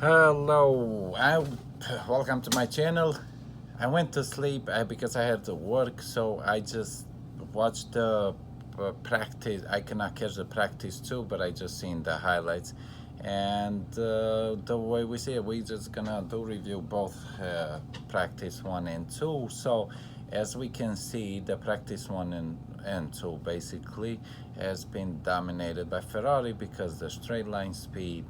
Hello, welcome to my channel. I went to sleep because I had to work, so I just watched the practice. I cannot catch the practice too, but I just seen the highlights. And the way we see it, we just gonna do review both practice 1 and 2. So as we can see, the practice 1 and 2 basically has been dominated by Ferrari because the straight line speed.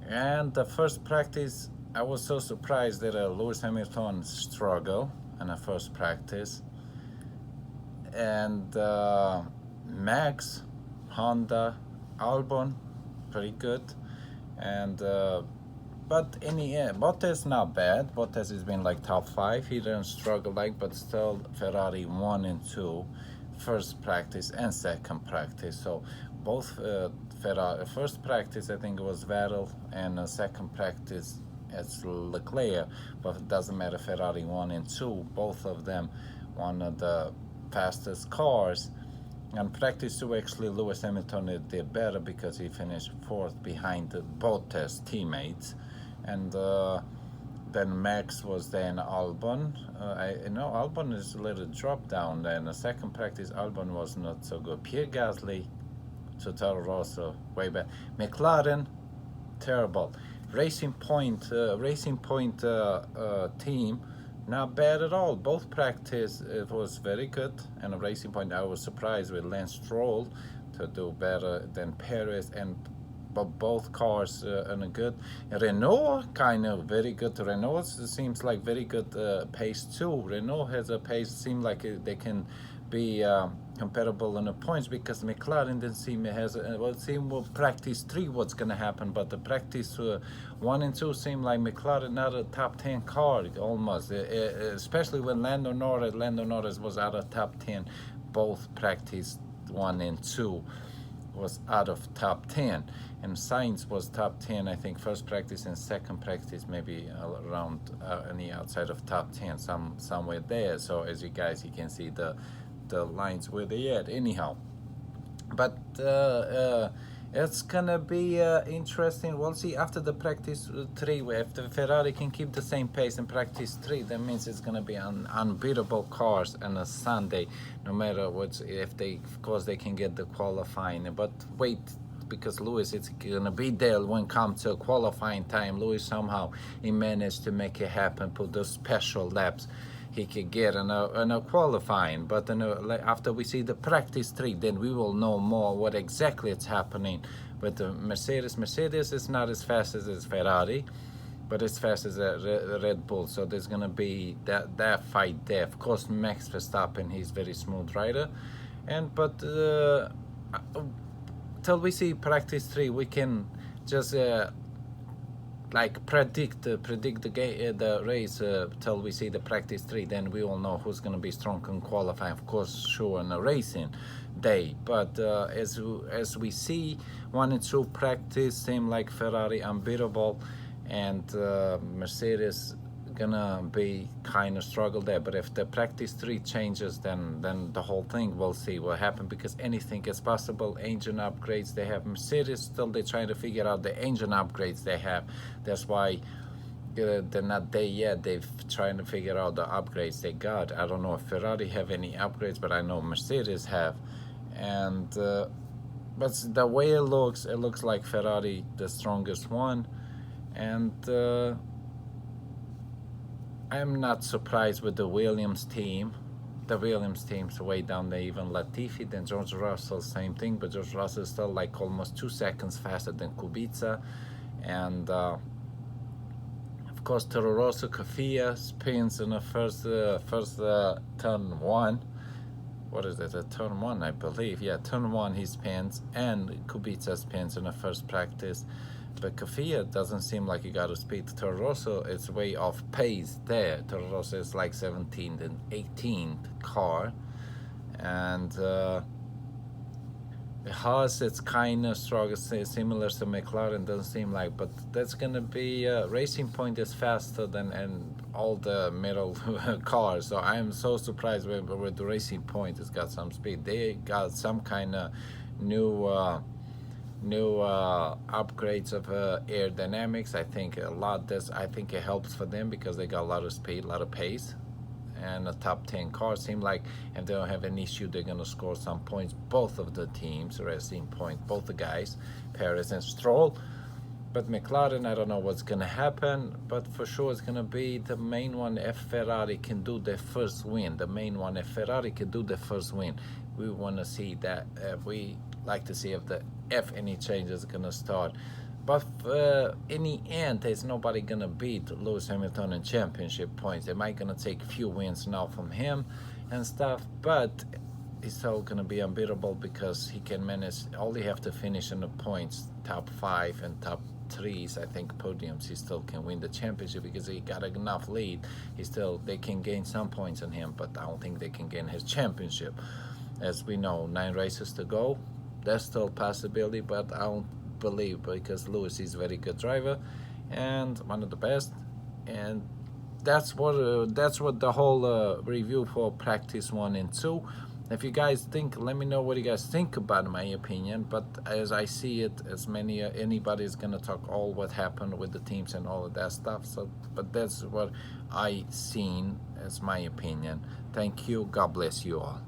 And the first practice, I was so surprised that Lewis Hamilton struggled in the first practice. And Max, Honda, Albon, pretty good. And but in the end, Bottas not bad. Bottas has been like top 5. He didn't struggle but still Ferrari 1 and 2, first practice and second practice. So both Ferrari first practice I think it was Vettel, and second practice it's Leclerc. But it doesn't matter. Ferrari 1 and 2, both of them one of the fastest cars. And practice 2, actually, Lewis Hamilton did better because he finished 4th behind Bottas teammates. And then Max was then Albon. I know Albon is a little drop down. Then the second practice, Albon was not so good. Pierre Gasly to Toro Rosso, way back. McLaren, terrible. Racing Point team, not bad at all. Both practice it was very good, and a Racing Point I was surprised with Lance Stroll to do better than Perez, but both cars are good. Renault kind of very good. Renault seems like very good pace too. Renault has a pace, seem like they can be comparable in the points, because McLaren didn't seem has practice 3 what's gonna happen, but the practice 1 and 2 seem like McLaren not a top 10 car almost, especially when Lando Norris was out of top 10. Both practice 1 and 2 was out of top 10, and Sainz was top 10 I think first practice, and second practice maybe around any outside of top 10, somewhere there. So as you guys you can see the lines where they at anyhow. But it's gonna be interesting. We'll see after the practice 3. If the Ferrari can keep the same pace in practice 3, that means it's gonna be unbeatable cars on a Sunday, no matter what. If they, of course, they can get the qualifying. But wait, because Lewis it's gonna be there when come to qualifying time. Lewis somehow he managed to make it happen, put those special laps he could get in a qualifying. But after we see the practice 3, then we will know more what exactly is happening with the Mercedes. Mercedes is not as fast as Ferrari, but as fast as Red Bull. So there's gonna be that fight there. Of course, Max Verstappen, he's very smooth rider, but till we see practice 3, we can just like predict the game, the race till we see the practice 3. Then we will know who's gonna be strong in qualifying. Of course, sure, in a racing day. But as we see 1 and 2 practice, seem like Ferrari unbeatable, and Mercedes gonna be kind of struggle there. But if the practice 3 changes, then the whole thing, we'll see what happens, because anything is possible. Engine upgrades they have. Mercedes still they're trying to figure out the engine upgrades they have. That's why they're not there yet. They're trying to figure out the upgrades they got. I don't know if Ferrari have any upgrades, but I know Mercedes have. And but the way it looks like Ferrari the strongest one. And I'm not surprised with the Williams team. The Williams team's way down there. Even Latifi, then George Russell, same thing. But George Russell is still like almost 2 seconds faster than Kubica. And of course, Toro Rosso, Kvyat spins in the first turn 1. What is it? Turn 1, I believe. Yeah, turn 1 he spins, and Kubica spins in the first practice. But Kvyat doesn't seem like he got a speed. Toro Rosso is way off pace there. Toro Rosso is like 17th and 18th car. And Haas, it's kind of strong, similar to McLaren, doesn't seem like. But that's going to be, Racing Point is faster than all the middle cars. So I'm so surprised with the Racing Point. It's got some speed. They got some kind of new new upgrades of aerodynamics. I think a lot. I think it helps for them because they got a lot of speed, a lot of pace, and a top 10 car. Seem like if they don't have an issue, they're gonna score some points. Both of the teams, Racing Point, both the guys, Perez and Stroll. But McLaren, I don't know what's gonna happen, but for sure it's gonna be the main one if Ferrari can do the first win. The main one if Ferrari can do the first win. We wanna see that. We like to see if any changes gonna start. But in the end, there's nobody gonna beat Lewis Hamilton in championship points. They might gonna take few wins now from him and stuff, but he's still gonna be unbeatable because he can manage. All he have to finish in the points, top 5 and top 3s, I think, podiums. He still can win the championship because he got enough lead. They can gain some points on him, but I don't think they can gain his championship. As we know, 9 races to go. There's still a possibility, but I don't believe because Lewis is a very good driver and one of the best. And that's what the whole review for practice 1 and 2. If you guys think, let me know what you guys think about my opinion. But as I see it, as many anybody's gonna talk all what happened with the teams and all of that stuff. So, but that's what I seen as my opinion. Thank you. God bless you all.